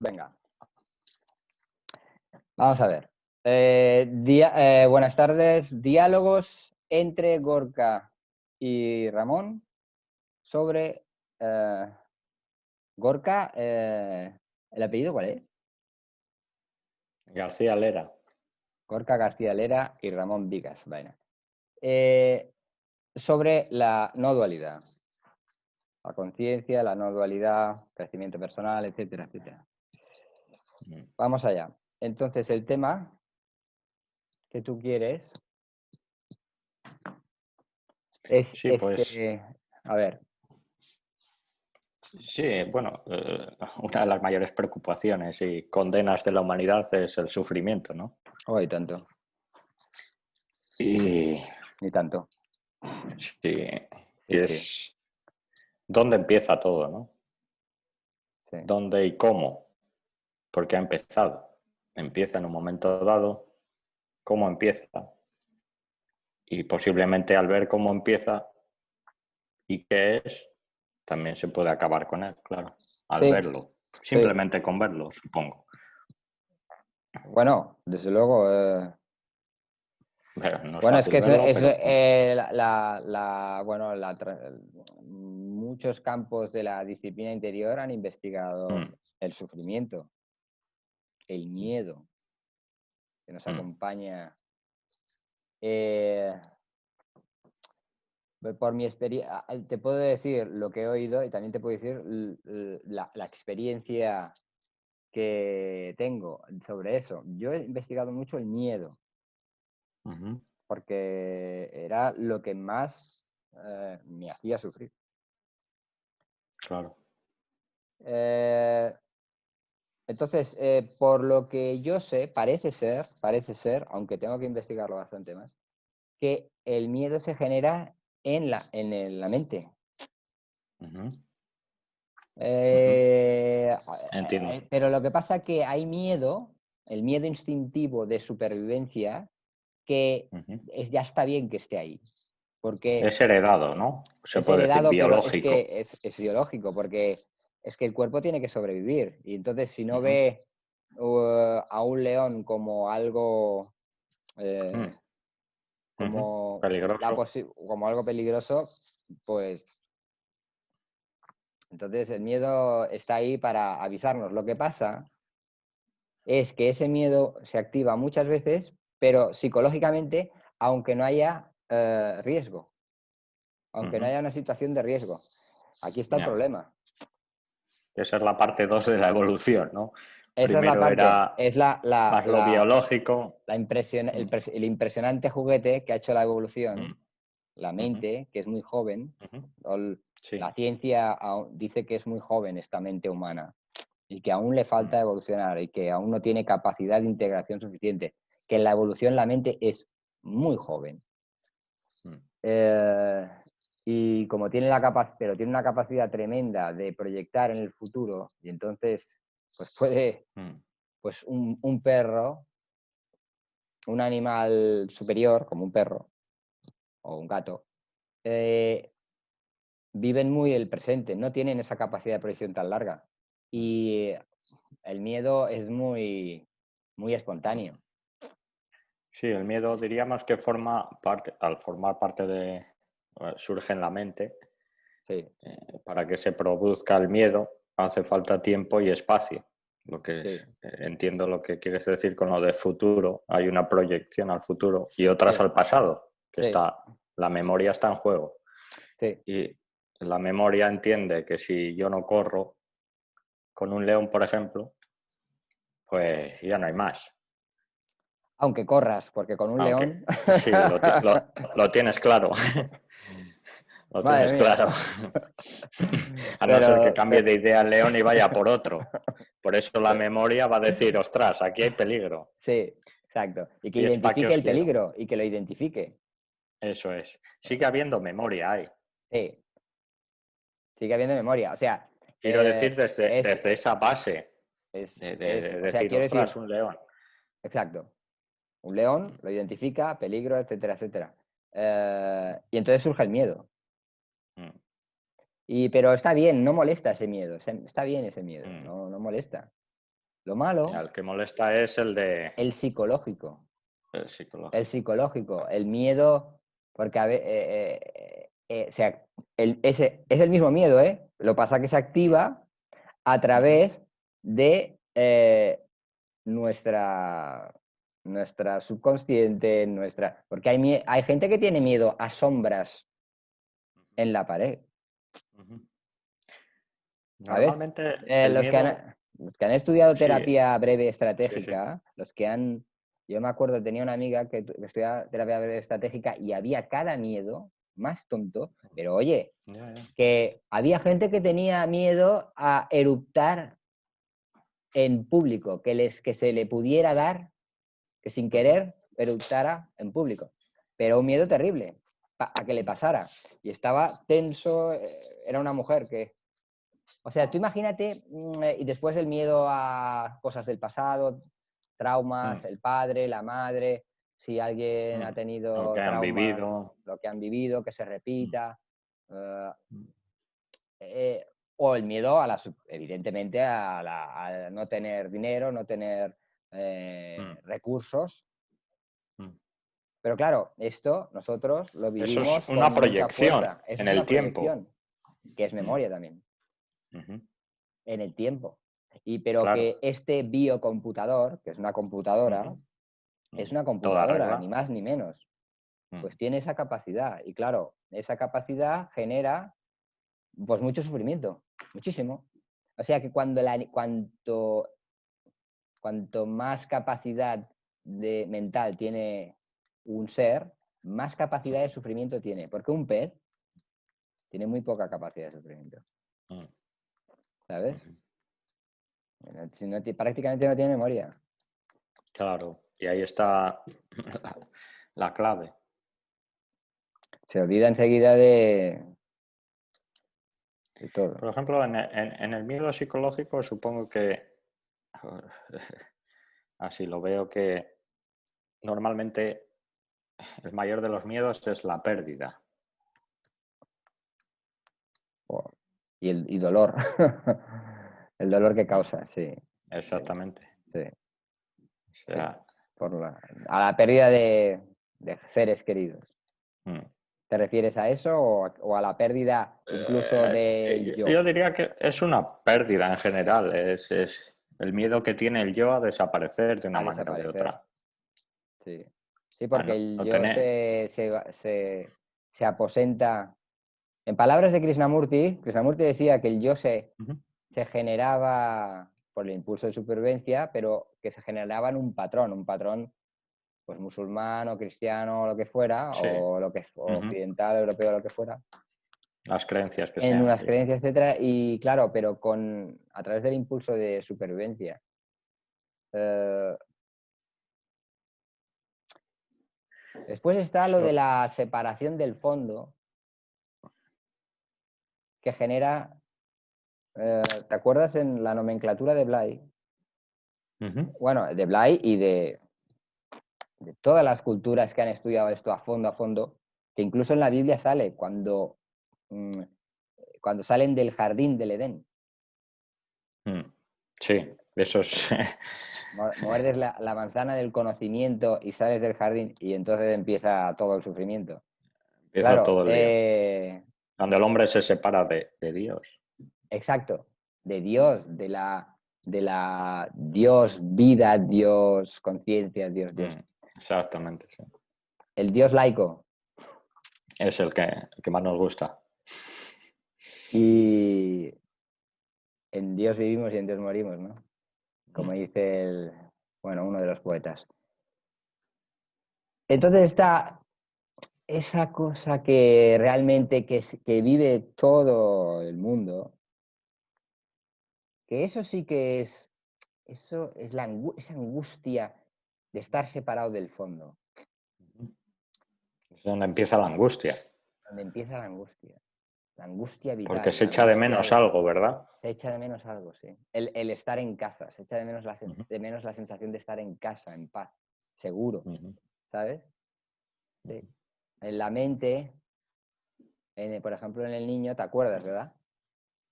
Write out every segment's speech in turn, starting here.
Venga, vamos a ver. Buenas tardes. Diálogos entre Gorka y Ramón sobre Gorka. ¿El apellido cuál es? García Lera. Gorka García Lera y Ramón Vigas. Vaina. Sobre la no dualidad. La conciencia, la no dualidad, crecimiento personal, etcétera, etcétera. Vamos allá. Entonces, el tema que tú quieres es Sí, pues a ver. sí, bueno, una de las mayores preocupaciones y condenas de la humanidad es el sufrimiento, ¿no? Hoy tanto, Y ni tanto. sí, Sí, y sí, es dónde empieza todo, ¿no? sí. ¿Dónde y cómo? Porque ha empezado. Empieza en un momento dado, ¿cómo empieza? Y posiblemente al ver cómo empieza y qué es, también se puede acabar con él, claro, al Sí, verlo. sí. Simplemente con verlo, supongo. Bueno, desde luego. Pero no es Bueno, es fácil que verlo, pero bueno, muchos campos de la disciplina interior han investigado el sufrimiento, el miedo que nos acompaña. Por mi experiencia, te puedo decir lo que he oído y también te puedo decir la experiencia que tengo sobre eso. Yo he investigado mucho el miedo, porque era lo que más me hacía sufrir. claro. Entonces, por lo que yo sé, parece ser, aunque tengo que investigarlo bastante más, que el miedo se genera en la mente. Entiendo. Pero lo que pasa es que hay miedo, el miedo instintivo de supervivencia, que ya está bien que esté ahí, porque Es heredado, ¿no? Se es puede decir heredado, pero es biológico. que es biológico, porque es que el cuerpo tiene que sobrevivir. Y entonces, si no Ujú, ve a un león como algo, mm, eh, ujú. como, Peligroso. como algo peligroso, pues entonces el miedo está ahí para avisarnos. Lo que pasa es que ese miedo se activa muchas veces, pero psicológicamente, aunque no haya riesgo, aunque no Ujú. haya una situación de riesgo. Aquí está el Ya. problema. Esa es la parte 2 de la evolución, ¿no? Esa es la Primero parte, era es más lo biológico. el, el impresionante juguete que ha hecho la Mm, evolución, la ujú, mente, que es muy joven. ujú. La Sí. ciencia dice que es muy joven esta mente humana y que aún le falta Mm, evolucionar y que aún no tiene capacidad de integración suficiente, que en la evolución la mente es muy joven. mm, Eh, y como tiene pero tiene una capacidad tremenda de proyectar en el futuro, y entonces pues puede, mm. pues un perro, un animal superior, como un perro o un gato, eh, viven muy el presente, no tienen esa capacidad de proyección tan larga. Y el miedo es muy espontáneo. Sí, el miedo diríamos que forma parte, al formar parte de, surge en la mente. Sí, Para que se produzca el miedo hace falta tiempo y espacio. Lo que sí, entiendo lo que quieres decir con lo de futuro. Hay una proyección al futuro y otras sí, al pasado, que sí, está, la memoria está en juego. sí. Y la memoria entiende que si yo no corro con un león, por ejemplo, pues ya no hay más. Aunque corras, porque con un Aunque león... sí, lo tienes claro. Lo Madre tienes mía. claro. A no ser que Pero, cambie de idea el león y vaya por otro. Por eso la memoria va a decir, ostras, aquí hay peligro. sí, exacto. Y que Y es para que identifique os el quiero. peligro y que lo identifique. Eso es. Sigue habiendo memoria ahí. Sí, sigue habiendo memoria. O sea, Quiero decir es, desde esa base de o sea, decir, quiero ostras, decir, un león. exacto. Un león lo identifica, peligro, etcétera, etcétera. Y entonces surge el miedo. Mm, Pero está bien, no molesta ese miedo. Está bien ese miedo, mm, no molesta. Lo malo, Al que molesta es el de el psicológico. el psicológico. El psicológico, el miedo, porque o sea, ese es el mismo miedo, ¿eh? Lo que pasa es que se activa a través de nuestra subconsciente, porque hay gente que tiene miedo a sombras en la pared, Ujú. ¿sabes? Normalmente el miedo, Los que han estudiado sí, terapia breve sí, sí. estratégica, yo me acuerdo, tenía una amiga que estudiaba terapia breve estratégica y había cada miedo más tonto, pero oye, Ya, ya. que había gente que tenía miedo a eruptar en público, que se le pudiera dar, que sin querer eruptara en público, pero un miedo terrible a que le pasara. Y estaba tenso, era una mujer que... O sea, tú imagínate, y después el miedo a cosas del pasado, traumas, Mm, el padre, la madre, si alguien ha mm. Lo que tenido han traumas, vivido. lo que han vivido, que se Mm, repita. eh, mm, o el miedo, evidentemente, a no tener dinero, no tener mm, recursos. mm. Pero claro, esto nosotros lo Eso es vivimos una con mucha proyección fuerza. Eso en es una el tiempo. proyección, que es Mm, memoria también, ujú. en el tiempo. Pero Claro. que este biocomputador, que Ujú, es ujú. una Toda computadora, regla. ni más ni menos. Mm, Pues tiene esa capacidad. Y claro, esa capacidad genera pues mucho sufrimiento, muchísimo. O sea que cuanto más capacidad mental tiene un ser, más capacidad de sufrimiento tiene. Porque un pez tiene muy poca capacidad de sufrimiento, mm, ¿sabes? ujú. Si prácticamente no tiene memoria. Claro. Y ahí está la clave. Se olvida enseguida de todo. Por ejemplo, en el miedo psicológico supongo que así lo veo que normalmente el mayor de los miedos es la pérdida. Oh, y dolor. El dolor que causa, sí. Sí, Exactamente. sí, O sí. sea, A la pérdida de seres queridos. mm. ¿Te refieres a eso o a la pérdida incluso del Yo yo? diría que es una pérdida en general, es el miedo que tiene el yo a desaparecer de una A manera o de desaparecer. otra. Sí, sí, A porque el no yo tener... se aposenta. En palabras de Krishnamurti decía que el yo Ujú. se generaba por el impulso de supervivencia, pero que se generaba en un patrón pues musulmán o cristiano o lo que fuera, Sí, o lo que o ujú. occidental, europeo, lo que fuera, Las creencias que en sean, unas sí. creencias, etcétera, y claro, pero a través del impulso de supervivencia. Eh, Después está lo de Eso- la separación del fondo que genera, ¿te acuerdas en la nomenclatura de Blay? Ujú. Bueno, de Blay y de todas las culturas que han estudiado esto a fondo, que incluso en la Biblia sale mm, cuando salen del jardín del Edén. Mm. Sí, eso es... Muerdes la manzana del conocimiento y sales del jardín y entonces empieza todo el sufrimiento. Empieza Claro, todo el lío. Cuando el hombre se separa de Dios. exacto, de Dios, de la Dios vida, Dios conciencia, Dios. Mm. Exactamente, sí. El Dios laico. Es el que más nos gusta. Y en Dios vivimos y en Dios morimos, ¿no? Como dice uno de los poetas. Entonces está esa cosa que realmente que vive todo el mundo, que eso sí que eso es esa angustia de estar separado del fondo, Es donde empieza la angustia, donde empieza la angustia porque vital, se la echa de angustia menos algo, ¿verdad? se echa de menos algo, sí. El estar en casa, se echa Ujú, de menos la sensación de estar en casa, en paz, seguro, ujú, ¿sabes? Sí. ujú. En la mente, por ejemplo, en el niño, ¿te acuerdas, verdad?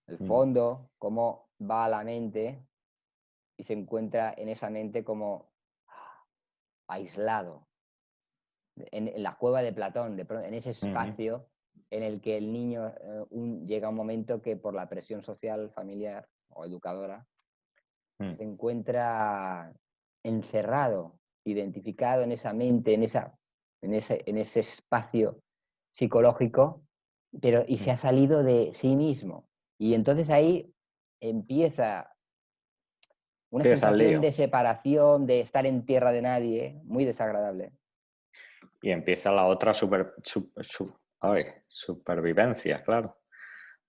El Mm, fondo, cómo va la mente y se encuentra en esa mente como aislado, en la cueva de Platón, en ese espacio en el que el niño llega a un momento que por la presión social, familiar o educadora, se encuentra encerrado, identificado en esa mente, en ese espacio psicológico, y se ha salido de sí mismo. Y entonces ahí empieza una sensación de separación, de estar en tierra de nadie, muy desagradable. Y empieza la otra supervivencia, claro.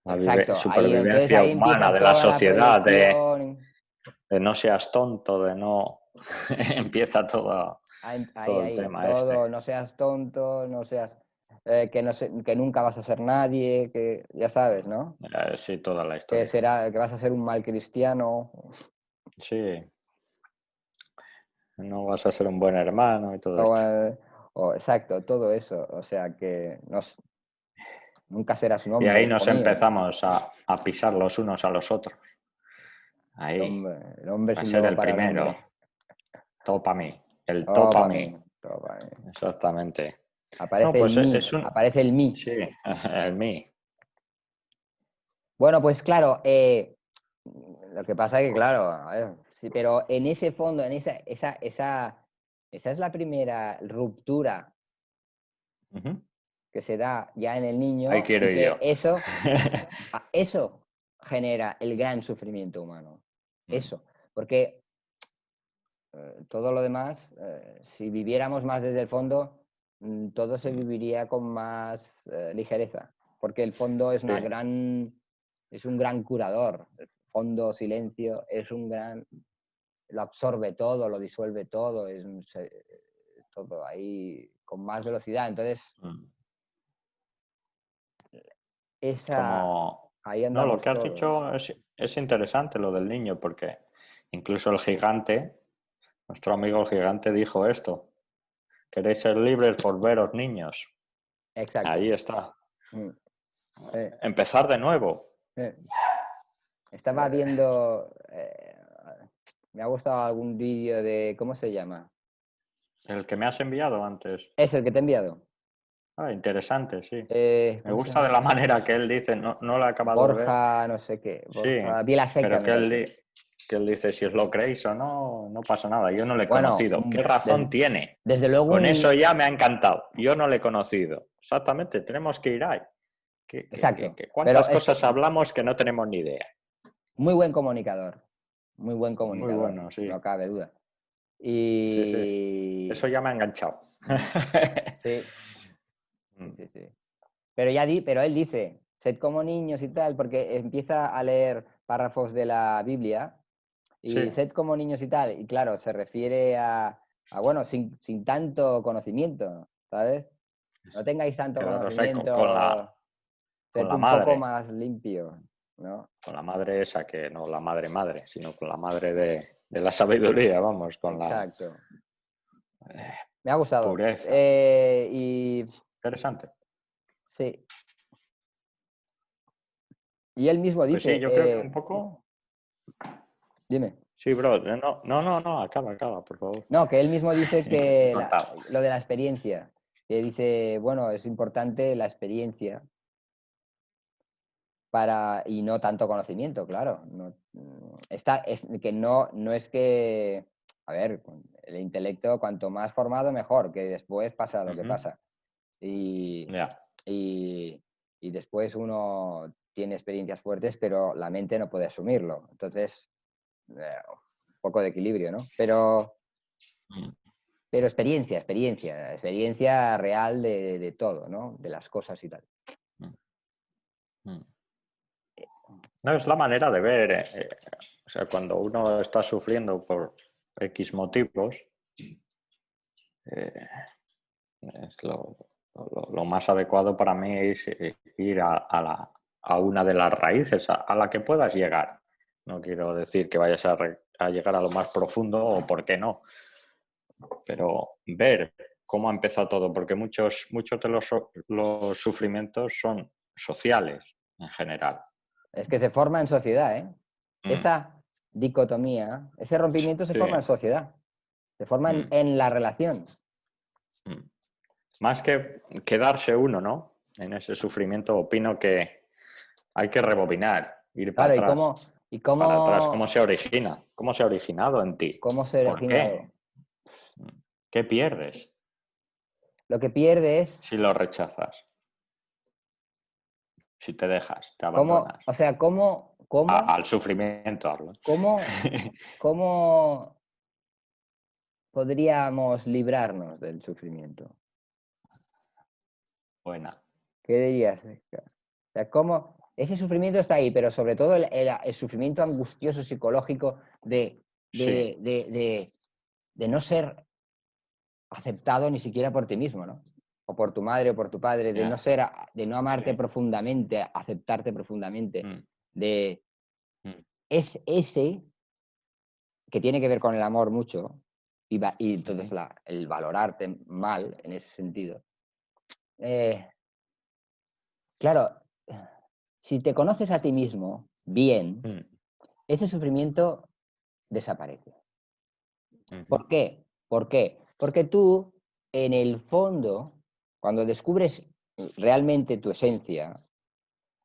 Exacto, entonces Supervivencia ahí humana empieza de la toda la sociedad, proyección. de no seas tonto, de no... empieza todo el tema Todo, no seas tonto, no seas... que nunca vas a ser nadie, que ya sabes, ¿no? Sí, toda la Que historia. que vas a ser un mal cristiano. Sí, no vas a ser un buen hermano y todo esto. Exacto, todo eso. O sea que nunca serás un Y hombre, ahí hijo nos mío. empezamos a pisar los unos a los otros. Ahí, El hombre es a un ser lobo el para el primero. hombre. Todo para mí. El todo Todo para para mí. mí, todo para mí. Exactamente. No, Aparece el pues mí, es un... aparece el mí. Sí, el mí. Bueno, pues claro, lo que pasa es que, claro, a ver, sí, pero en ese fondo, esa es la primera ruptura que se da ya en el Ahí niño quiero y ir que yo. eso genera el gran sufrimiento humano. Eso, porque todo lo demás, si viviéramos más desde el fondo, todo se viviría con más ligereza, porque el fondo es Sí. es un gran curador. El fondo, silencio, lo absorbe todo, lo disuelve todo, todo ahí con más velocidad. Entonces, Como... ahí No, lo andamos que has todos. dicho es interesante, lo del niño, porque incluso el gigante, nuestro amigo el gigante, dijo esto. Queréis ser libres, volveros niños. Exacto. Ahí está. Mm, Empezar de nuevo. Estaba viendo, me ha gustado algún vídeo de, ¿cómo se llama? El que me has enviado antes. Es el que te he enviado. Interesante, sí. Me ¿Cómo se gusta de la llama? manera que él dice, no, no lo he acabado de ver. Borja, no sé qué, Sí, Borja Vilaseca pero me parece. que él dice, si os lo creéis o no, no pasa nada. Yo no le he Bueno, conocido. ¿Qué razón tiene? desde luego Con eso ya me ha encantado. Yo no le he conocido. Exactamente, tenemos que ir ahí. exacto, pero ¿Cuántas es cosas hablamos que no tenemos ni idea? muy buen comunicador, muy buen Muy comunicador, bueno, sí. no cabe duda. Sí, sí. Y Eso ya me ha enganchado. sí, sí. Pero él dice, sed como niños y tal, porque empieza a leer párrafos de la Biblia y Sí, sed como niños y tal. Y claro, se refiere bueno, sin tanto conocimiento, ¿sabes? No tengáis tanto claro, o sea, conocimiento, con sed la un poco madre. más limpio, ¿no? Con la madre esa, que no la madre madre, sino con la madre de la sabiduría, vamos, con la Exacto. Me ha gustado. pureza. Y Interesante. sí. Y él mismo Pues sí, dice, yo creo que un poco... dime. Sí, bro, no, acaba, por favor. No, que él mismo dice Que te he que cortado. lo de la experiencia, que dice, bueno, es importante la experiencia y no tanto conocimiento, claro. Que no es que, a ver, el intelecto cuanto más formado mejor, que después pasa lo que pasa. Y, Ya. y, y después uno tiene experiencias fuertes, pero la mente no puede asumirlo. Entonces, un poco de equilibrio, ¿no? Pero experiencia real de todo, ¿no? De las cosas y tal. No, es la manera de ver. O sea, cuando uno está sufriendo por X motivos, eh, es lo más adecuado para mí es ir a una de las raíces, a la que puedas llegar. No quiero decir que vayas a llegar a lo más profundo o por qué no, pero ver cómo ha empezado todo, porque muchos de los sufrimientos son sociales en general. Es que se forma en sociedad, ¿eh? Mm, Esa, dicotomía, ese rompimiento se Sí. forma en sociedad, se forma en la relación. Más que quedarse uno, ¿no? En ese sufrimiento, opino que hay que rebobinar, ir para Claro, atrás. y Para atrás, ¿cómo cómo, se origina? ¿Cómo se ha originado en ti? cómo se ha ¿Por qué? originado? ¿Qué pierdes Lo que pierde es si lo rechazas? Si te dejas, te cómo, abandonas. o sea, Al sufrimiento hablo. cómo podríamos librarnos del sufrimiento. Buena. ¿Qué dirías? O sea, cómo ese sufrimiento está ahí, pero sobre todo el sufrimiento angustioso psicológico de, Sí. de no ser aceptado ni siquiera por ti mismo, ¿no? O por tu madre o por tu padre, de no Yeah. ser, de no amarte Sí. profundamente, aceptarte profundamente, Mm. de Mm. es ese que tiene que ver con el amor mucho y entonces el valorarte mal en ese sentido. Claro, si te conoces a ti mismo bien, Mm. ese sufrimiento desaparece. Ujú. ¿Por qué? ¿Por qué? Porque tú, en el fondo, cuando descubres realmente tu esencia,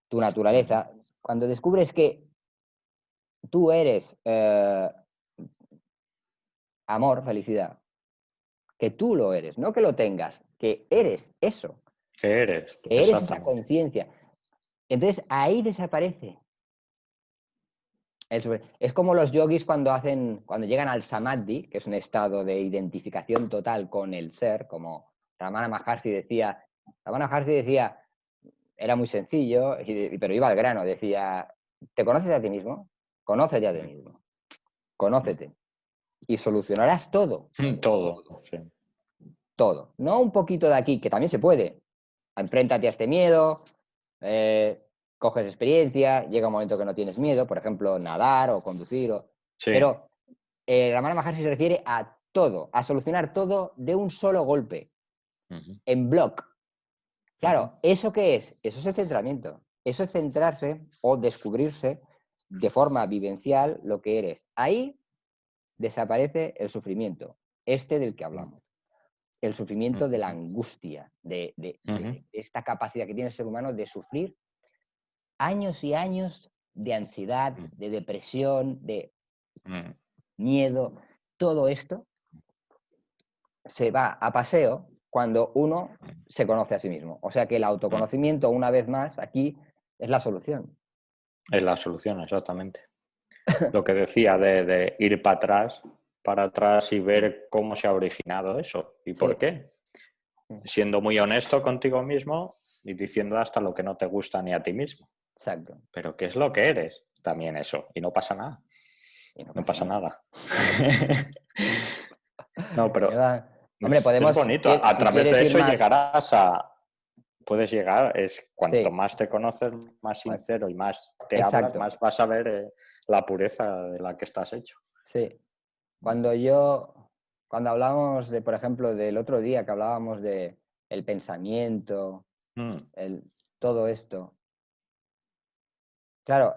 tu Ujú. naturaleza, cuando descubres que tú eres amor, felicidad, que tú lo eres, no que lo tengas, que eres eso, ¿Qué eres? que eres esa Exactamente. conciencia. Entonces ahí desaparece. Es como los yogis cuando llegan al samadhi, que es un estado de identificación total con el ser, como Ramana Maharshi decía. Ramana Maharshi decía, era muy sencillo, pero iba al grano, decía, ¿te conoces a ti mismo? Conócete a ti mismo, conócete y solucionarás todo, Todo. Sí. todo. No un poquito de aquí, que también se puede. Enfréntate a este miedo, eh, coges experiencia, llega un momento que no tienes miedo, por ejemplo, nadar o conducir, Sí. pero Ramana Maharshi se refiere a todo, a solucionar todo de un solo golpe, Ujú. en bloc. Ujú. Claro, ¿eso qué es? Eso es el centramiento. Eso es centrarse o descubrirse de forma vivencial lo que eres. Ahí desaparece el sufrimiento, este del que hablamos. El sufrimiento de la angustia, Ujú. de esta capacidad que tiene el ser humano de sufrir años y años de ansiedad, de depresión, de Mm. miedo. Todo esto se va a paseo cuando uno se conoce a sí mismo. O sea que el Mm. autoconocimiento, una vez más, aquí es la solución. Es la solución, exactamente. Lo que decía de ir para atrás y ver cómo se ha originado eso y por Sí, qué. Siendo muy honesto contigo mismo y diciendo hasta lo que no te gusta ni a ti mismo. exacto. Pero ¿qué es lo que eres? También eso. Y no pasa nada. Y no No pasa pasa nada. nada. No, pero Hombre, es podemos, bonito. A si través quieres de ir eso más, llegarás a... Puedes llegar, es cuanto sí, más te conoces, más bueno, sincero y más te hablas, exacto, más vas a ver la pureza de la que estás hecho. sí. Cuando hablamos de, por ejemplo, del otro día que hablábamos de el pensamiento, Mm. todo esto, claro,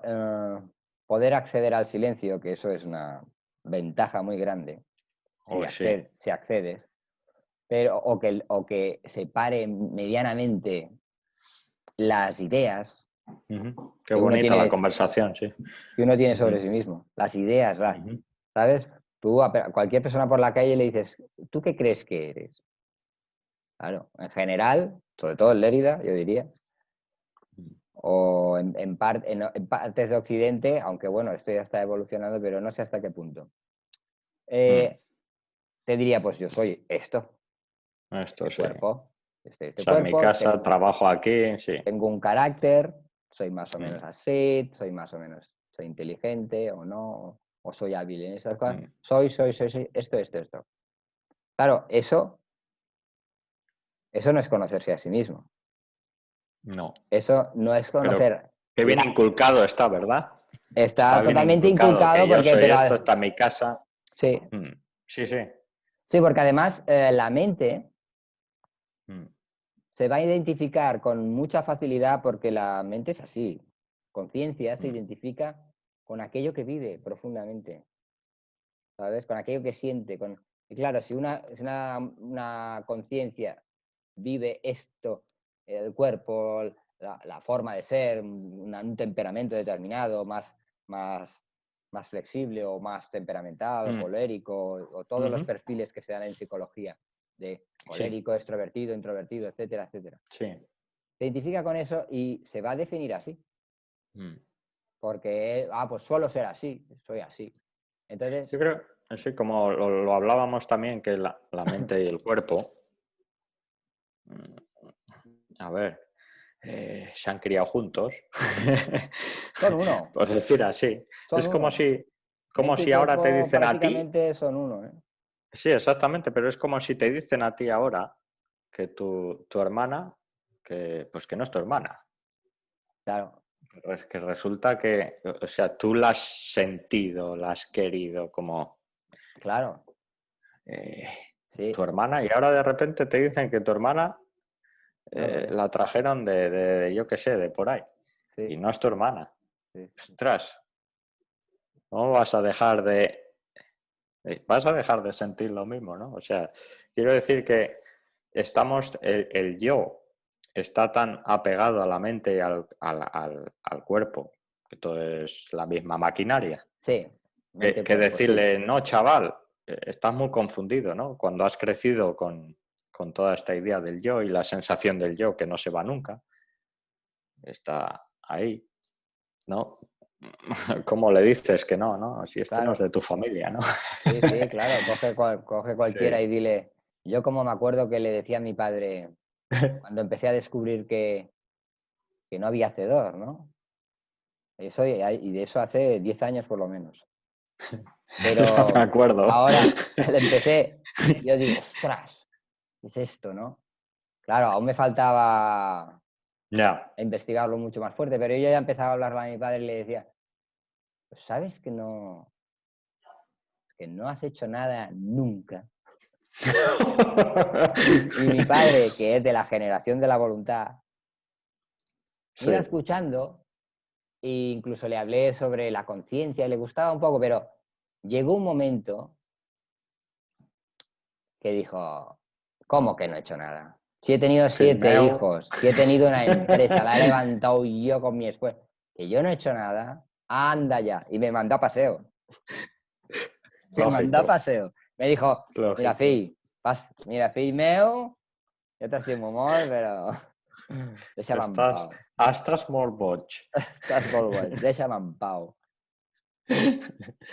poder acceder al silencio, que eso es una ventaja muy grande, Oh, sí. si accedes, pero, o que separe medianamente las ideas Ujú. Qué que uno bonita la tiene, conversación, sí. sobre Ujú. sí mismo, las ideas, Ujú. ¿sabes? Tú a cualquier persona por la calle le dices, ¿tú qué crees que eres? Claro, en general, sobre todo en Lérida, yo diría, o en partes de Occidente, aunque bueno, esto ya está evolucionando, pero no sé hasta qué punto. Mm. Te diría, pues yo soy esto, Esto este sí. cuerpo, O este sea, en mi cuerpo, casa, trabajo aquí, sí. tengo un carácter, soy más o menos Mm. así, soy más o menos, soy inteligente o no, o soy hábil en estas cosas, Mm. soy, esto. Claro, eso no es conocerse a sí mismo. No. Eso no es Pero conocer qué bien la... inculcado está, ¿verdad? Está Está bien totalmente inculcado inculcado que yo porque, soy pero esto, está en mi casa. sí, Mm. Sí, sí. sí, porque además la mente Mm. se va a identificar con mucha facilidad porque la mente es así. Conciencia se Mm. identifica con aquello que vive profundamente, ¿sabes? Con aquello que siente. Y claro, si una conciencia vive esto, el cuerpo, la forma de ser, un temperamento determinado, más, más flexible o más temperamental o Mm, colérico, o todos los ujú, perfiles que se dan en psicología, de sí, colérico, extrovertido, introvertido, etcétera, etcétera. sí. Se identifica con eso y se va a definir así, Mm. porque, pues suelo ser así, soy así. Entonces, Yo creo, así como lo hablábamos también, que la mente y el cuerpo, mm, a ver, se han criado juntos, son uno, por decir así. son Es como uno. si, como Mente y si ahora te cuerpo dicen a ti, prácticamente son uno, ¿eh? sí, exactamente, pero es como si te dicen a ti ahora que tu hermana, que pues que no es tu hermana. Claro, Es que resulta que, o sea, tú la has sentido, la has querido como claro, eh, sí. tu hermana y ahora de repente te dicen que tu hermana No lo es. la trajeron yo qué sé, de por ahí. Sí, Y no es tu hermana. sí, sí. Ostras, ¿cómo vas a dejar vas a dejar de sentir lo mismo, ¿no? O sea, quiero decir que el yo está tan apegado a la mente y al cuerpo, que todo es la misma maquinaria, Sí, que mente-cuerpo, sí, decirle, sí. no, chaval, estás muy confundido, ¿no? Cuando has crecido con toda esta idea del yo y la sensación del yo que no se va nunca, está ahí, ¿no? ¿Cómo le dices que no, no? Si esto no es Claro, de tu familia, ¿no? sí, sí, claro. Coge cualquiera Sí. y dile. Yo como me acuerdo que le decía a mi padre cuando empecé a descubrir que no había hacedor, ¿no? Eso, y de eso hace 10 años por lo menos. Ya me Pero acuerdo. ahora le empecé, y yo digo, ostras, ¿qué es esto, no? Claro, aún me faltaba Ya. investigarlo mucho más fuerte, pero yo ya empezaba a hablarle a mi padre y le decía, pues sabes que no has hecho nada nunca. Y mi padre, que es de la generación de la voluntad, me iba Sí. escuchando e incluso le hablé sobre la conciencia y le gustaba un poco, pero llegó un momento que dijo, ¿cómo que no he hecho nada? Si he tenido 7 Filmeo. hijos, si he tenido una empresa, la he levantado yo con mi esfuerzo, que yo no he hecho nada, anda ya. Y me mandó a paseo. Me mandó a Lógico, paseo. Me dijo, lógico. mira, fill meu, yo te estic molt, però deixa'm en Estás, pau. estás molt boig. Estàs molt boig, deixa'm en pau.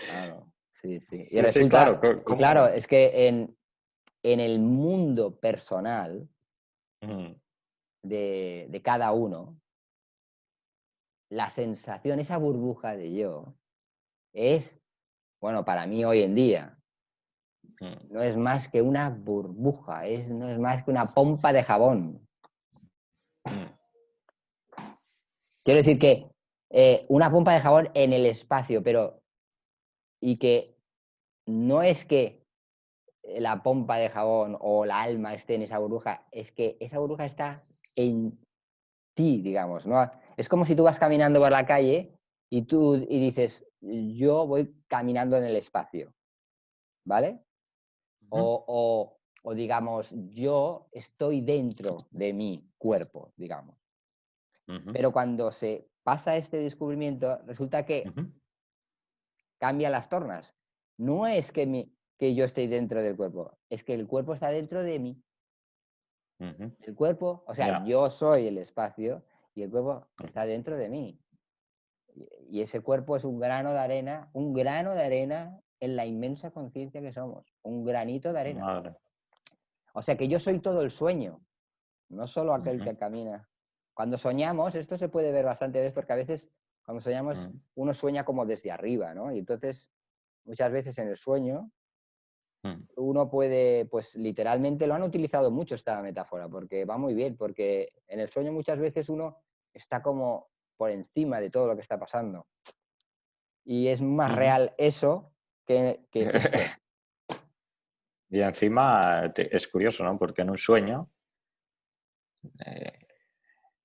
Claro, sí, sí. Y Sí, sí, claro. resulta, y claro, ¿Cómo? es que en el mundo personal Mm, de cada uno, la sensación, esa burbuja de yo, es, bueno, para mí hoy en día, mm, no es más que una burbuja, no es más que una pompa de jabón. mm, Quiero decir que una pompa de jabón en el espacio, pero y que no es que la pompa de jabón o la alma esté en esa burbuja, es que esa burbuja está en ti, digamos, ¿no? Es como si tú vas caminando por la calle y dices, yo voy caminando en el espacio, ¿vale? ujú, O digamos, yo estoy dentro de mi cuerpo, digamos. ujú, Pero cuando se pasa este descubrimiento, resulta que ujú, cambia las tornas. No es que yo esté dentro del cuerpo, es que el cuerpo está dentro de mí. ujú. El cuerpo, o sea, Ya. yo soy el espacio y el cuerpo Mm, está dentro de mí. Y ese cuerpo es un grano de arena en la inmensa conciencia que somos, un granito de arena. madre. O sea que yo soy todo el sueño, no solo aquel Ujú, que camina. Cuando soñamos, esto se puede ver bastante veces porque a veces cuando soñamos mm, uno sueña como desde arriba, ¿no? Y entonces muchas veces en el sueño mm. uno puede, pues literalmente lo han utilizado mucho esta metáfora porque va muy bien, porque en el sueño muchas veces uno está como por encima de todo lo que está pasando. Y es más Ujú. real eso que esto. Y encima es curioso, ¿no? Porque en un sueño, eh,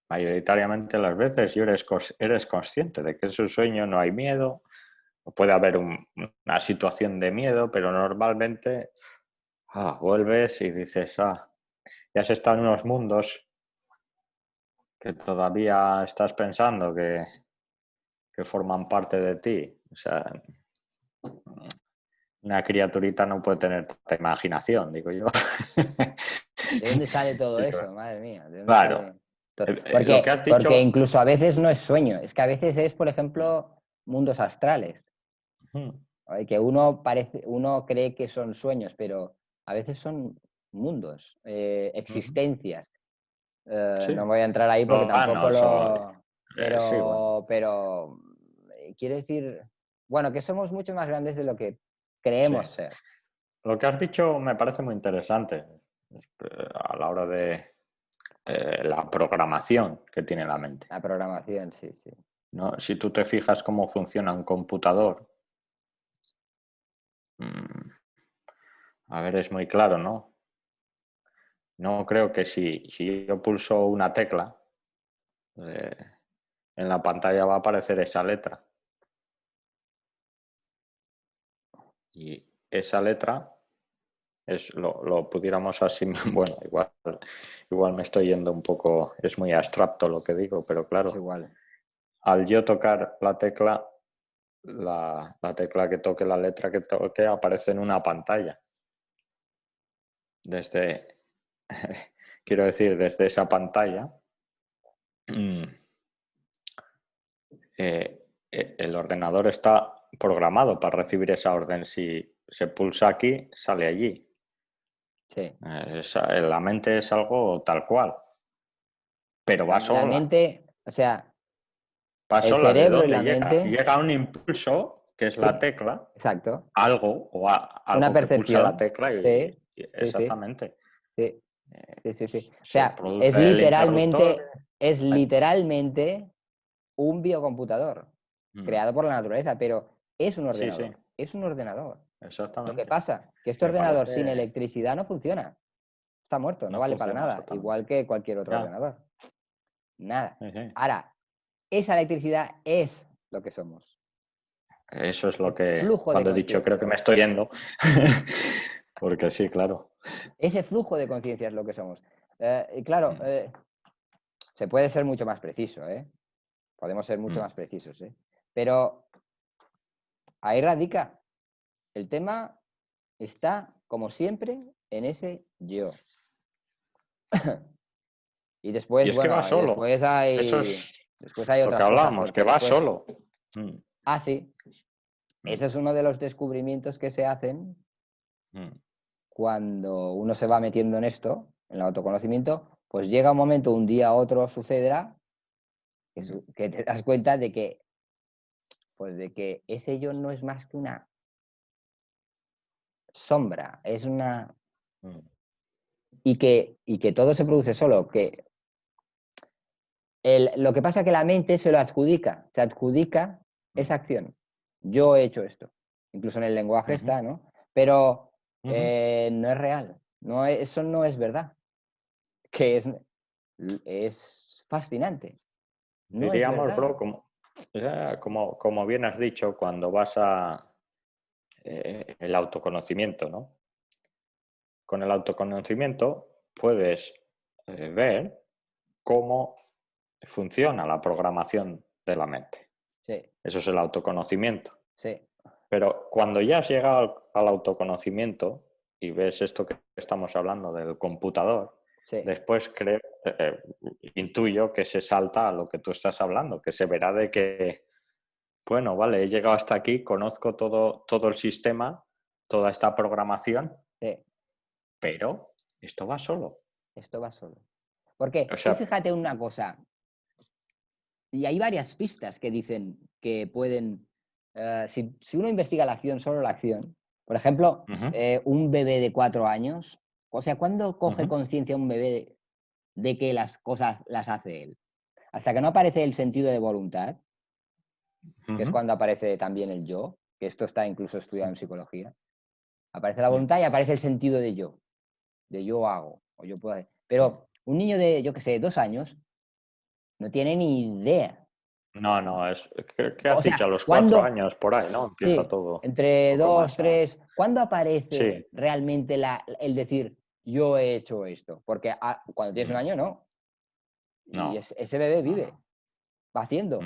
mayoritariamente las veces y eres consciente de que es un sueño, no hay miedo, puede haber una situación de miedo, pero normalmente vuelves y dices, ya has estado en unos mundos que todavía estás pensando que forman parte de ti. O sea, una criaturita no puede tener tanta imaginación, digo yo. ¿De dónde sale todo Digo, eso? Madre mía, ¿de dónde claro, sale todo? lo que has Porque dicho, incluso a veces no es sueño, es que a veces es, por ejemplo, mundos astrales, ¿vale? Que uno cree que son sueños, pero a veces son mundos, existencias. sí, No voy a entrar ahí porque tampoco planos lo... sí, bueno. Pero quiero decir, bueno, que somos mucho más grandes de lo que Sí. creemos ser. Lo que has dicho me parece muy interesante a la hora de la programación que tiene la mente, La programación, sí, sí. ¿no? Si tú te fijas cómo funciona un computador, a ver, es muy claro, ¿no? No creo que si yo pulso una tecla, eh, en la pantalla va a aparecer esa letra. Y esa letra lo pudiéramos así, bueno, igual me estoy yendo un poco, es muy abstracto lo que digo, pero Es claro, igual. al yo tocar la tecla, la tecla que toque, la letra que toque, aparece en una pantalla. Desde, quiero decir, desde esa pantalla, el ordenador está programado para recibir esa orden. Si se pulsa aquí, sale allí. Sí. La mente es algo tal cual, pero va La sola. mente, o sea, Va el sola. ¿De cerebro y dónde la llega? mente, Llega un impulso, que es la sí, tecla, exacto. algo o Una algo que pulsa la percepción, tecla sí, sí, sí, exactamente. sí, sí, sí, sí. O Se sea, es produce el interruptor. literalmente, es literalmente un biocomputador Mm, creado por la naturaleza, pero sí, sí, es un ordenador. Lo que exactamente. pasa, que este Me ordenador sin parece, electricidad no funciona, está muerto, no no vale para funciona nada, exactamente. igual que cualquier otro Ya, ordenador. Nada. sí, sí. Ahora, esa electricidad es lo que somos. Eso es lo Ese que, flujo de cuando he dicho, creo que conciencia. me estoy yendo. Porque sí, claro. Ese flujo de conciencia es lo que somos. Y claro, Mm, se puede ser mucho más preciso, ¿eh? Podemos ser mucho mm. más precisos, ¿eh? Pero ahí radica. El tema está, como siempre, en ese yo. Y Y después, es que va bueno, y solo. Eso es después hay lo que otras cosas, hablábamos, que porque va después, solo. Mm, sí, mm, ese es uno de los descubrimientos que se hacen mm, cuando uno se va metiendo en esto, en el autoconocimiento, pues llega un momento, un día u otro sucederá, mm, que te das cuenta de que, pues de que ese yo no es más que una sombra, es una... mm, Y que todo se produce solo, que lo que pasa es que la mente se adjudica esa mm, acción. Yo he hecho esto. Incluso en el lenguaje ujú, está, ¿no? Pero ujú. no es real. Eso no es verdad. Que es fascinante. No es Diríamos, verdad. bro, como bien has dicho, cuando vas a el autoconocimiento, ¿no? Con el autoconocimiento puedes ver cómo funciona la programación de la mente. Sí, Eso es el autoconocimiento. sí, Pero cuando ya has llegado al autoconocimiento y ves esto que estamos hablando del computador, sí. después intuyo que se salta a lo que tú estás hablando, que se verá de que, bueno, vale, he llegado hasta aquí, conozco todo el sistema, toda esta programación, Sí, pero esto va solo. esto va solo. O Porque tú sea, fíjate una cosa, y hay varias pistas que dicen que pueden, si uno investiga la acción, solo la acción, por ejemplo, ujú, un bebé de 4 años, o sea, ¿cuándo coge ujú, conciencia un bebé de que las cosas las hace él? Hasta que no aparece el sentido de voluntad, que es ujú, cuando aparece también el yo, que esto está incluso estudiado en psicología, aparece la sí, voluntad y aparece el sentido de yo hago, o yo puedo hacer. sí, Pero un niño de, yo qué sé, 2 años, No tiene ni idea. No, ¿qué O has dicho? sea, A los 4 ¿cuándo? años por ahí, ¿no? Empieza Sí, todo un entre poco 2, más a... 3. ¿Cuándo aparece Sí. realmente el decir yo he hecho esto? Porque cuando tienes un año, no. Y No, ese bebé no, vive, no. va haciendo.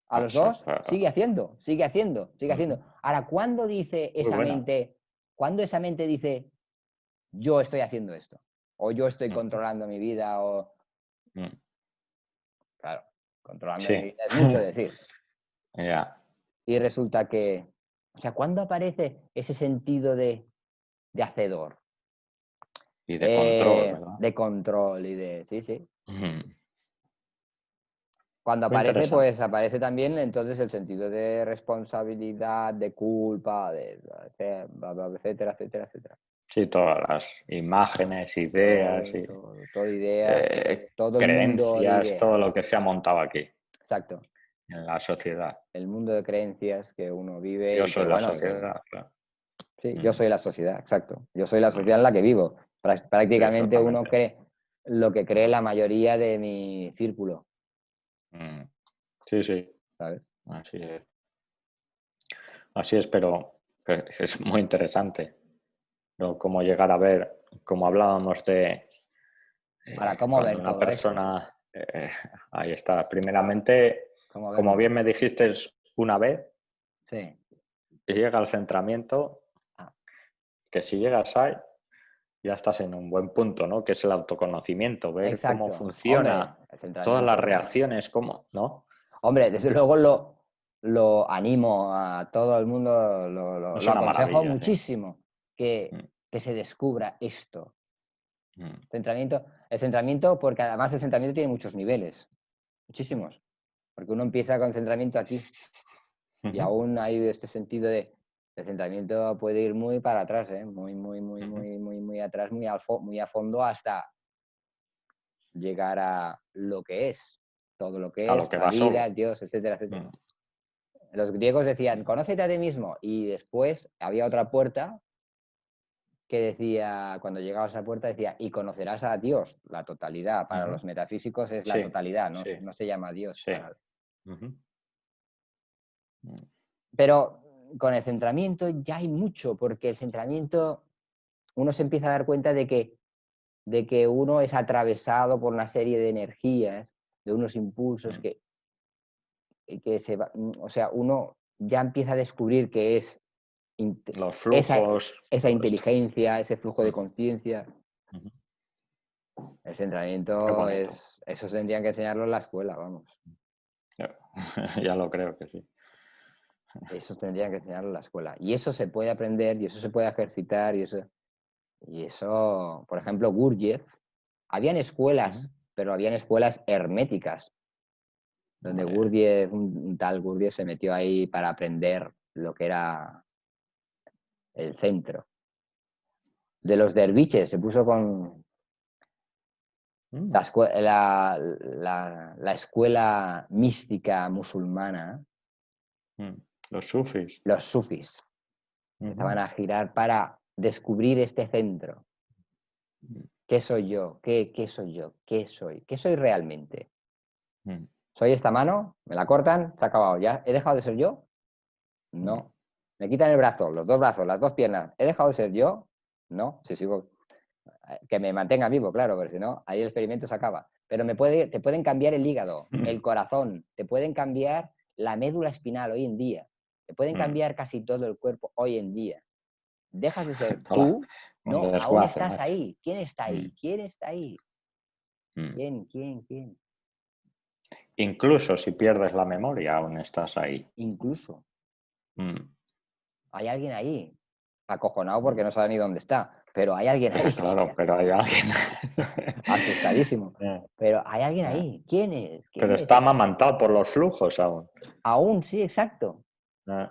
A los Sí, 2, claro. sigue haciendo, sigue haciendo, sigue Ujú. haciendo. Ahora, ¿cuándo dice Muy esa buena. mente? ¿Cuándo esa mente dice yo estoy haciendo esto? O yo estoy Ujú. controlando mi vida, o Mm. claro, controlando mi Sí. vida es mucho decir. Ya. Y resulta que, o sea, ¿cuándo aparece ese sentido de hacedor? Y de control, ¿verdad? De control y de... Sí, sí. Ujú. Cuando Muy aparece, interesante. pues aparece también entonces el sentido de responsabilidad, de culpa, de etcétera, etcétera, etcétera. Sí, todas las imágenes, ideas y Todo ideas, todo el mundo de creencias, todo lo ideas. que se ha montado aquí Exacto. en la sociedad. El mundo de creencias que uno vive Yo y que, soy la bueno, que sociedad, claro. sí, yo Mm. soy la sociedad, exacto. Yo soy la sociedad en la que vivo. Sí, Prácticamente uno totalmente. cree lo que cree la mayoría de mi círculo, Mm. Sí, sí, ¿sabes? así es. Así es, pero es muy interesante, ¿no? Cómo llegar a ver, como hablábamos de Ahora, ¿cómo cuando ver una todo eso? persona, ahí está, primeramente, ¿Cómo como verlo? bien me dijiste una vez, Sí. y llega al centramiento, Ah, que si llegas ahí, ya estás en un buen punto, ¿no? Que es el autoconocimiento, ver cómo exacto. Hombre, funciona el todas las centramiento. reacciones, cómo, ¿no? Hombre, desde luego lo animo a todo el mundo, Es lo una aconsejo maravilla, sí. muchísimo Mm, que se descubra esto. mm, El centramiento, porque además el centramiento tiene muchos niveles, muchísimos. Porque uno empieza con centramiento aquí y ujú, aún hay este sentido de el centramiento puede ir muy para atrás, ¿eh? Muy, muy, muy, ujú. muy, muy, muy atrás, muy a fondo hasta llegar a lo que es, todo lo A que lo es, que la va vida, solo. Dios, etcétera, etcétera. Mm, Los griegos decían, conócete a ti mismo, y después había otra puerta que decía, cuando llegabas a esa puerta decía, y conocerás a Dios, la totalidad. Para ujú. los metafísicos es la Sí, totalidad, no, sí, no se llama Dios. sí. Ujú. Mm, Pero con el centramiento ya hay mucho, porque el centramiento uno se empieza a dar cuenta de que uno es atravesado por una serie de energías, de unos impulsos mm. que o sea, uno ya empieza a descubrir que es Los esa, flujos, esa todo esto. inteligencia, ese flujo de Mm, conciencia. ujú. El Qué centramiento bonito. eso tendrían que enseñarlo en la escuela, vamos. Ya, ya lo creo que sí. Eso tendrían que enseñarlo en la escuela. Y eso se puede aprender y eso se puede ejercitar y eso, por ejemplo, Gurdjieff, habían Ujú. escuelas, pero habían escuelas herméticas, donde Muy bien. Gurdjieff, un tal Gurdjieff se metió ahí para aprender lo que era el centro. De los derviches, se puso con Mm, la escuela mística musulmana, mm. Los sufis. los sufis. Empezaban Ujú. a girar para descubrir este centro. Mm, ¿Qué soy yo? ¿Qué soy yo? ¿Qué soy? ¿Qué soy realmente? mm, ¿Soy esta mano? ¿Me la cortan? Se ha acabado. ¿Ya he dejado de ser yo? mm. No. ¿Me quitan el brazo, los dos brazos, las dos piernas? ¿He dejado de ser yo? No. Si sigo. Que me mantenga vivo, claro, pero si no, ahí el experimento se acaba. Pero te pueden cambiar el hígado, el corazón, te pueden cambiar la médula espinal hoy en día, te pueden Mm. cambiar casi todo el cuerpo hoy en día. ¿Dejas de ser Hola. tú? Un No, aún desguace, estás macho. ahí. ¿Quién está Mm, ahí? ¿Quién está ahí? mm. ¿Quién? Incluso si pierdes la memoria, aún estás ahí. Incluso Mm, hay alguien ahí. Acojonado porque mm. no sabe ni dónde está, pero hay alguien ahí. Claro, pero hay alguien. Asustadísimo. Eh, Pero hay alguien eh. ahí. ¿Quién es? ¿Quién Pero es está ese? amamantado por los flujos aún. Aún sí, exacto. Eh,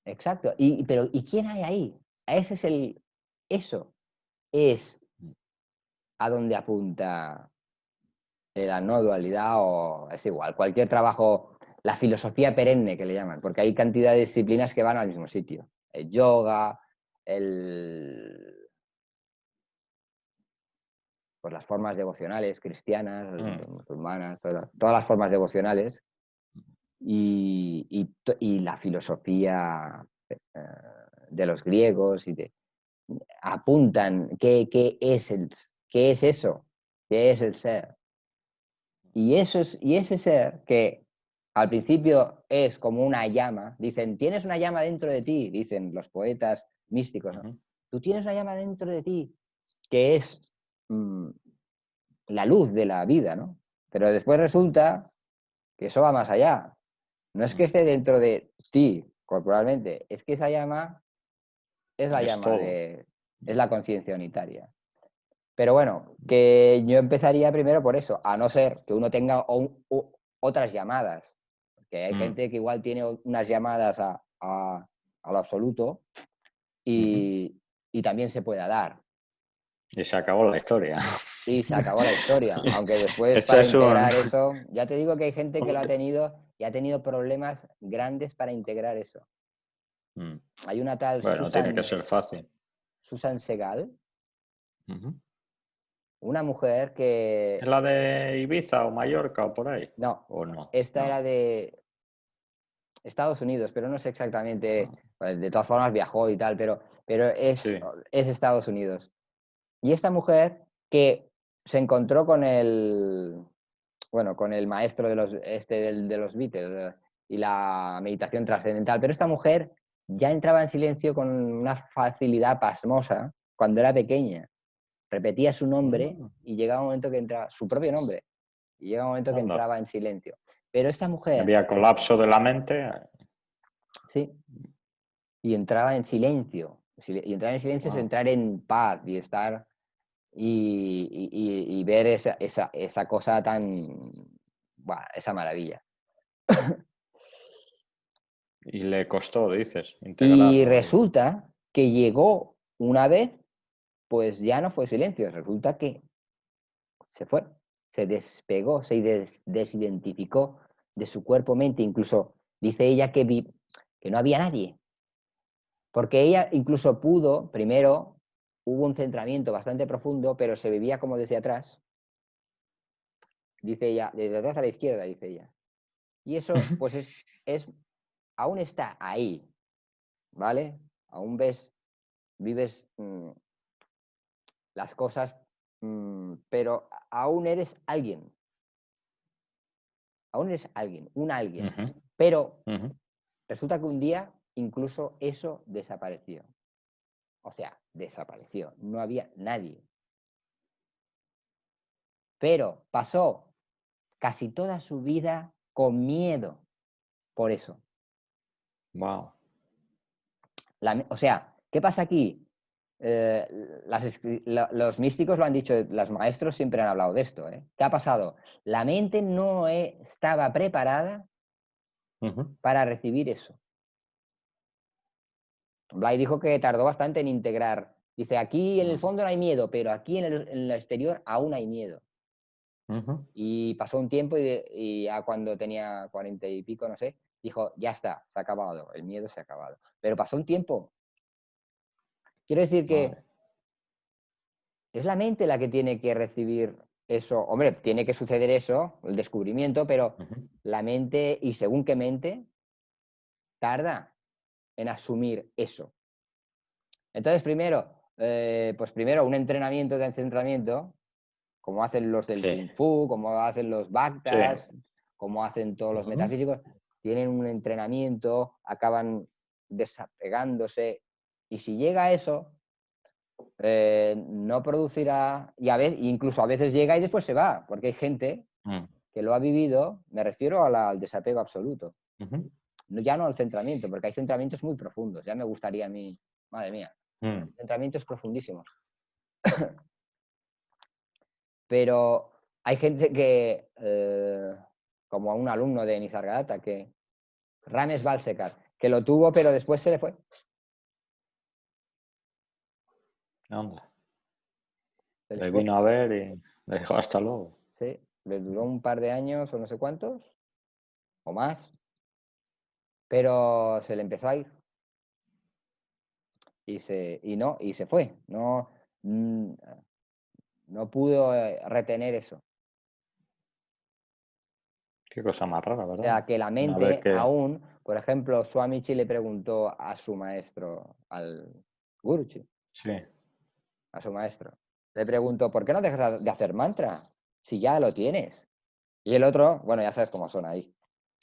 Exacto. Pero ¿y quién hay ahí? Ese es eso es a donde apunta la no dualidad o es igual, cualquier trabajo, la filosofía perenne que le llaman, porque hay cantidad de disciplinas que van al mismo sitio. El yoga, el pues las formas devocionales cristianas, musulmanas, todas las formas devocionales y la filosofía de los griegos apuntan qué es eso, qué es el ser. Y ese ser que al principio es como una llama, dicen, tienes una llama dentro de ti, dicen los poetas místicos, ¿no? Tú tienes una llama dentro de ti, que es la luz de la vida, ¿no? Pero después resulta que eso va más allá. No es que esté dentro de ti corporalmente, es que esa llama es la Es llama todo. es la conciencia unitaria. Pero bueno, que yo empezaría primero por eso, a no ser que uno tenga otras llamadas. Porque hay gente que igual tiene unas llamadas a lo absoluto y también se pueda dar. Y se acabó la historia. Y se acabó la historia. Aunque después Eso para es un... integrar eso, ya te digo que hay gente que lo ha tenido y ha tenido problemas grandes para integrar eso. Hay una tal Bueno, tiene que ser fácil. Susan Segal, una mujer que... ¿Es la de Ibiza o Mallorca o por ahí? No, ¿O no? esta No. era de Estados Unidos, pero no sé exactamente, pues, de todas formas viajó y tal, pero Sí. es Estados Unidos. Y esta mujer que se encontró con con el maestro de los Beatles y la meditación trascendental, pero esta mujer ya entraba en silencio con una facilidad pasmosa cuando era pequeña. Repetía su nombre y llegaba un momento que entraba, su propio nombre, y llega un momento que Anda. entraba en silencio. Pero esta mujer, Había colapso de la mente. sí, y entraba en silencio. Y entrar en silencio es Wow. entrar en paz y estar y ver esa cosa tan, esa maravilla. Y le costó, dices, Y integrarlo ahí. resulta que llegó una vez, pues ya no fue silencio, resulta que se fue, se despegó, se desidentificó de su cuerpo-mente, incluso dice ella que no había nadie, porque ella incluso pudo, primero, hubo un centramiento bastante profundo, pero se vivía como desde atrás, dice ella, desde atrás a la izquierda, dice ella. Y eso, pues aún está ahí, ¿vale? Aún vives las cosas, pero aún eres alguien, un alguien. Pero resulta que un día incluso eso desapareció. O sea, desapareció, no había nadie. Pero pasó casi toda su vida con miedo por eso. Wow. O sea, ¿qué pasa aquí? Los místicos lo han dicho, los maestros siempre han hablado de esto. ¿Qué ha pasado? La mente no estaba preparada para recibir eso. Blay dijo que tardó bastante en integrar. Dice, aquí en el fondo no hay miedo, pero aquí en el exterior aún hay miedo. Y pasó un tiempo y ya cuando tenía 40 y pico, no sé, dijo, ya está, se ha acabado, el miedo se ha acabado. Pero pasó un tiempo. Quiero decir que es la mente la que tiene que recibir eso. Hombre, tiene que suceder eso, el descubrimiento, pero la mente, y según qué mente, tarda en asumir eso. Entonces, primero un entrenamiento de centramiento, como hacen los del Sí. Kung Fu, como hacen los Sí. Bhaktas, como hacen todos los metafísicos, tienen un entrenamiento, acaban desapegándose, y si llega a eso, no producirá, incluso a veces llega y después se va, porque hay gente que lo ha vivido, me refiero al desapego absoluto, ya no al centramiento, porque hay centramientos muy profundos, ya me gustaría a mí, madre mía, centramientos profundísimos. Pero hay gente que, como a un alumno de Nisargadatta, que Rames Balsekar, que lo tuvo, pero después se le fue. Anda. Se le Le fue. vino a ver y le dijo hasta luego. Sí, le duró un par de años o no sé cuántos, o más, pero se le empezó a ir. Y se fue. No, No pudo retener eso. Qué cosa más rara, O ¿verdad? sea, que la Una vez mente que... aún, por ejemplo, Swamiji le preguntó a su maestro, al Guruji, Sí, a su maestro, le preguntó, ¿por qué no dejas de hacer mantra? Si ya lo tienes. Y el otro, bueno, ya sabes cómo son ahí.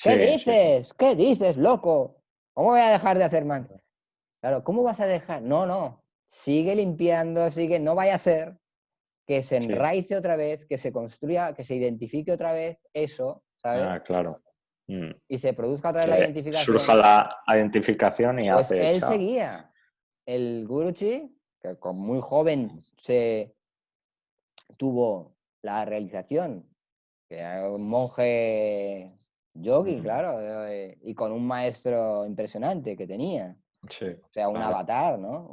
¿Qué sí, sí. dices? ¿Qué dices, loco? ¿Cómo voy a dejar de hacer mantra? Claro, ¿cómo vas a dejar? No, no. Sigue limpiando, sigue, no vaya a ser que se Sí. enraice otra vez, que se construya, que se identifique otra vez eso, ¿sabes? Ah, claro. Mm. Y se produzca otra vez la Que surja identificación. la identificación y Pues hace él chao. seguía. El Guruji, que con muy joven se tuvo la realización, que era un monje yogi, claro, y con un maestro impresionante que tenía. Sí, O sea, un claro. avatar, ¿no?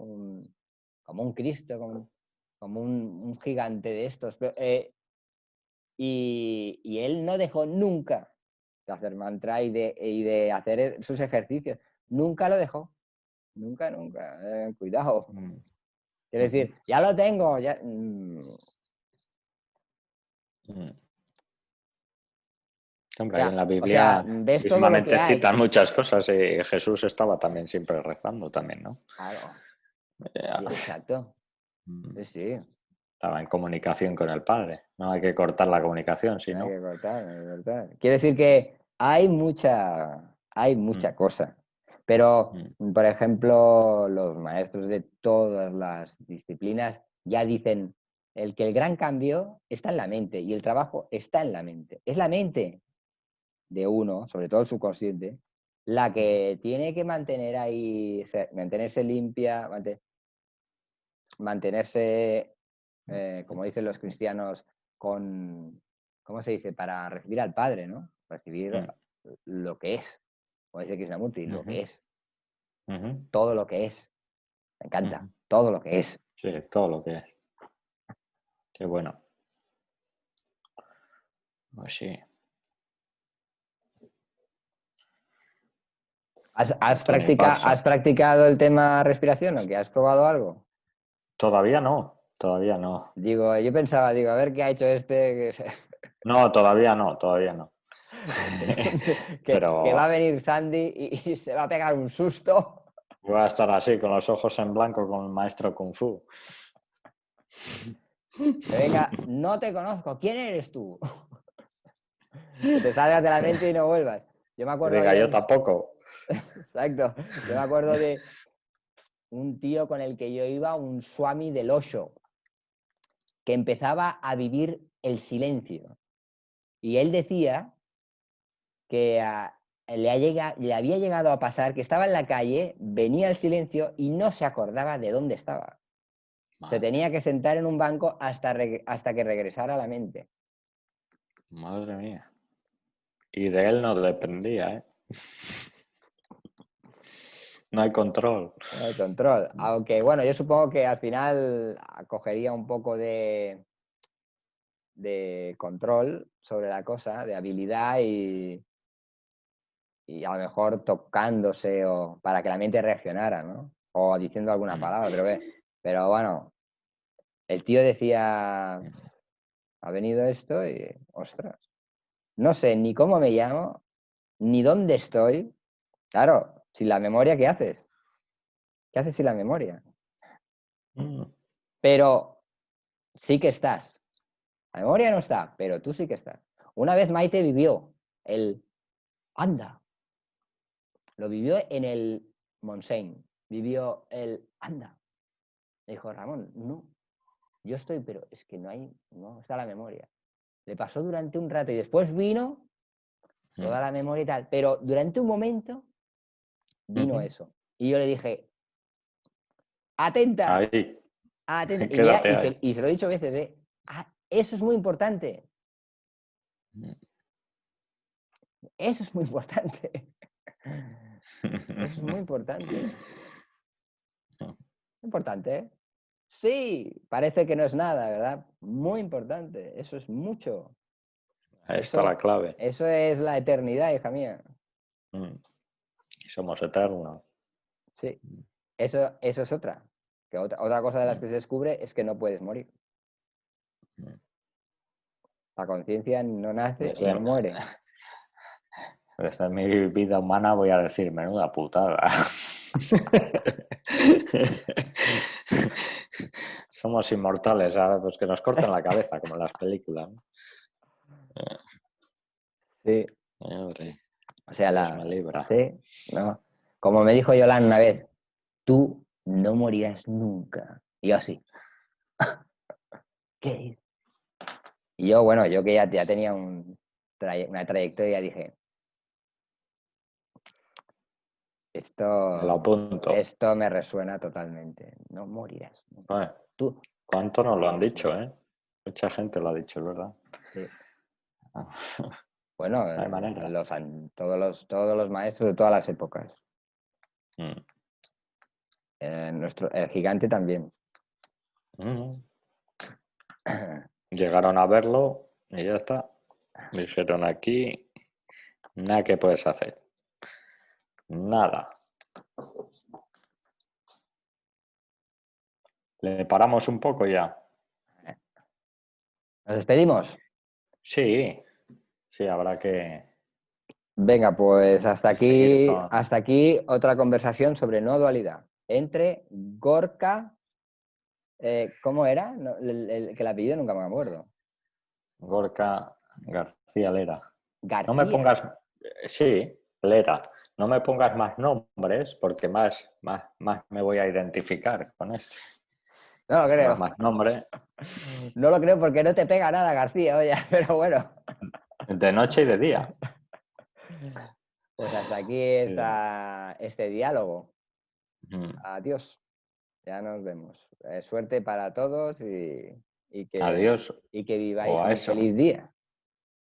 Como un Cristo, como un gigante de estos. Y él no dejó nunca de hacer mantra y de hacer sus ejercicios. Nunca lo dejó. Nunca, nunca. Cuidado. Mm. Quiero Ujú. decir, ya lo tengo. Ya, Mm. Hombre, ahí en la o sea, Biblia ves todo lo que mismamente hay. citan muchas cosas y Jesús estaba también siempre rezando también, ¿no? Claro. Eh, Sí, exacto. mm, Sí, sí. Estaba en comunicación con el Padre. No hay que cortar la comunicación, si No hay no. que cortar, no hay que cortar. Quiere decir que hay mucha Mm, cosa. Pero, mm, por ejemplo, los maestros de todas las disciplinas ya dicen que el gran cambio está en la mente y el trabajo está en la mente. Es la mente de uno, sobre todo el subconsciente, la que tiene que mantener ahí, mantenerse limpia, mantenerse, como dicen los cristianos, con, ¿cómo se dice? Para recibir al Padre, ¿no? Recibir mm, lo que es, como dice Krishnamurti, lo ujú, que es, ujú, todo lo que es. Me encanta, ujú. todo lo que es. Sí, todo lo que es. Qué bueno. Pues sí. Tony ¿Has Parsons. practicado el tema respiración o qué? ¿Has probado algo? Todavía no, todavía no. Digo, yo pensaba, digo, a ver qué ha hecho este, No, todavía no, todavía no. que va a Pero venir Sandy y se va a pegar un susto. voy a estar así, con los ojos en blanco, con el maestro Kung Fu. Que venga, no te conozco, ¿quién eres tú? Que te salgas de la mente y no vuelvas. Yo me Y acuerdo diga, de yo un... tampoco. Exacto. Yo me acuerdo de un tío con el que yo iba, un Swami del Osho, que empezaba a vivir el silencio. Y él decía que le había llegado a pasar que estaba en la calle, venía el silencio y no se acordaba de dónde estaba. Se Madre, tenía que sentar en un banco hasta que regresara a la mente. madre mía. Y de él no dependía, ¿eh? No hay control. No hay control. Aunque bueno, yo supongo que al final cogería un poco de control sobre la cosa, de habilidad y a lo mejor tocándose o para que la mente reaccionara, ¿no? O diciendo alguna Mm, palabra, pero bueno, el tío decía, ha venido esto y, ostras, no sé ni cómo me llamo, ni dónde estoy. Claro, sin la memoria, ¿qué haces? ¿Qué haces sin la memoria? mm, Pero sí que estás. La memoria no está, pero tú sí que estás. Una vez Maite vivió el anda, lo vivió en el Montseny, vivió el anda. Le dijo, Ramón, no, yo estoy, pero es que no está la memoria. Le pasó durante un rato y después vino mm. toda la memoria y tal, pero durante un momento vino Ujú. eso. Y yo le dije, atenta, Ahí, atenta. Y mira, quédate ahí. y se lo he dicho veces, eso es muy importante. Mm. Eso es muy importante. Eso es muy importante. Importante, ¿eh? Sí, parece que no es nada, ¿verdad? Muy importante. Eso es mucho. Ahí está la Eso, clave. eso es la eternidad, hija mía. Mm. Y somos eternos. Sí. Eso es otra. Que otra cosa de las Mm. que se descubre es que no puedes morir. La conciencia no nace y Desde, no muere. desde mi vida humana voy a decir, menuda putada. Somos inmortales, ¿sabes? Pues que nos corten la cabeza, como en las películas, ¿no? Sí. Madre, O sea, Dios me libra. sí, ¿no? Como me dijo Yolanda una vez, tú no morirás nunca. Y yo así. ¿Qué dices? Y yo, bueno, yo que ya tenía una trayectoria, dije, Me lo apunto. esto me resuena totalmente. No morirás nunca. Joder, Tú. ¿cuánto nos lo han dicho, eh? Mucha gente lo ha dicho, es verdad. Sí. Bueno, No hay manera. todos los maestros de todas las épocas. Mm. El gigante también. Mm. Llegaron a verlo y ya está. Dijeron aquí, nada que puedes hacer. Nada. ¿Le paramos un poco ya? ¿Nos despedimos? Sí, sí, habrá que Venga, pues seguir con... hasta aquí otra conversación sobre no dualidad entre Gorka, ¿cómo era? No, que el apellido nunca me acuerdo. Gorka García Lera. No me García. pongas... Sí, Lera. No me pongas más nombres porque más me voy a identificar con esto. No lo Pongas creo. más nombres. No lo creo porque no te pega nada, García, oye, pero bueno. De noche y de día. Pues hasta aquí este diálogo. Mm. Adiós. Ya nos vemos. Suerte para todos y Adiós que o viváis a un eso. feliz día.